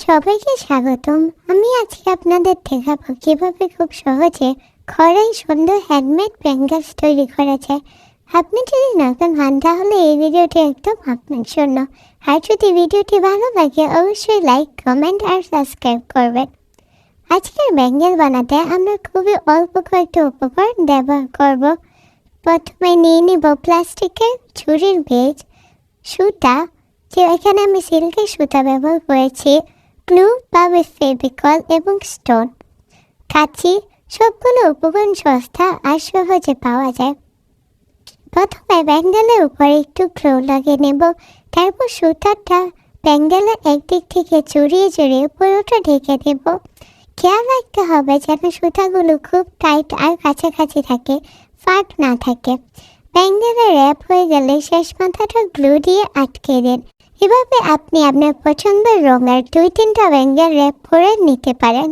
সবাইকে স্বাগতম। আমি আজকে আপনাদের দেখাবো কিভাবে খুব সহজে ঘরেই সুন্দর হ্যান্ডমেড ব্যাঙ্গেলস তৈরি করা যায়। আপনি যদি নতুন হন তাহলে এই ভিডিওটি একদম আপনার জন্য। আর যদি ভিডিওটি ভালো লাগে অবশ্যই লাইক, কমেন্ট আর সাবস্ক্রাইব করবেন। আজকের ব্যাঙ্গেল বানাতে আমরা খুবই অল্প কয়েকটি উপকরণ ব্যবহার করব। প্রথমে নিয়ে নিব প্লাস্টিকের ছুরির বেজ, সুতা, যে এখানে আমি সিল্কের সুতা ব্যবহার করেছি, গ্লু বা ফেভিকল এবং স্টোন, কাঁচি। সবগুলো উপকরণ সস্তা আর সহজে পাওয়া যায়। প্রথমে ব্যাঙ্গেলের উপরে একটু গ্লু লাগিয়ে নেব, তারপর সুতাটা ব্যাঙ্গেলের একদিক থেকে জড়িয়ে জড়িয়ে পুরোটা ঢেকে দেব। খেয়াল রাখতে হবে যেন সুতাগুলো খুব টাইট আর কাছাকাছি থাকে, ফাঁক না থাকে। ব্যাঙ্গেলের র্যাপ হয়ে গেলে শেষ মাথাটা গ্লু দিয়ে আটকে দিন। এভাবে আপনি আপনার পছন্দের রঙের 2-3টা ব্যাঙ্গেল র্যাপ করে নিতে পারেন।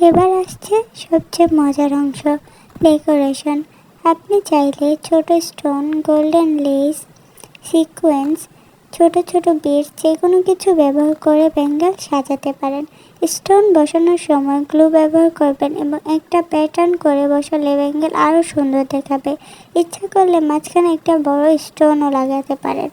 এবার আসছে সবচেয়ে মজার অংশ, ডেকোরেশন। আপনি চাইলে ছোট স্টোন, গোল্ডেন লেস, সিকোয়েন্স, ছোট ছোট বিটস যে কোনো কিছু ব্যবহার করে ব্যাঙ্গেল সাজাতে পারেন। স্টোন বসানোর সময় গ্লু ব্যবহার করবেন এবং একটা প্যাটার্ন করে বসালে ব্যাঙ্গেল আরও সুন্দর দেখাবে। ইচ্ছা করলে মাঝখানে একটা বড় স্টোনও লাগাতে পারেন।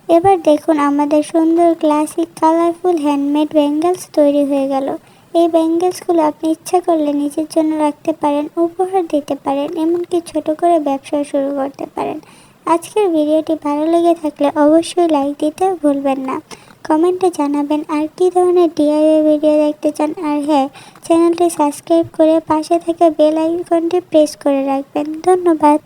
এবার দেখুন আমাদের সুন্দর ক্লাসিক কালারফুল হ্যান্ডমেড ব্যাঙ্গেলস তৈরি হয়ে গেল। এই ব্যাঙ্গেলসগুলো আপনি ইচ্ছা করলে নিজের জন্য রাখতে পারেন, উপহার দিতে পারেন, এমনকি ছোট করে ব্যবসা শুরু করতে পারেন। আজকের ভিডিওটি ভালো লেগে থাকলে অবশ্যই লাইক দিতে ভুলবেন না। কমেন্টে জানাবেন আর কী ধরনের ডিআইওয়াই ভিডিও দেখতে চান। আর হ্যাঁ, চ্যানেলটি সাবস্ক্রাইব করে পাশে থাকা বেল আইকনটি প্রেস করে রাখবেন। ধন্যবাদ।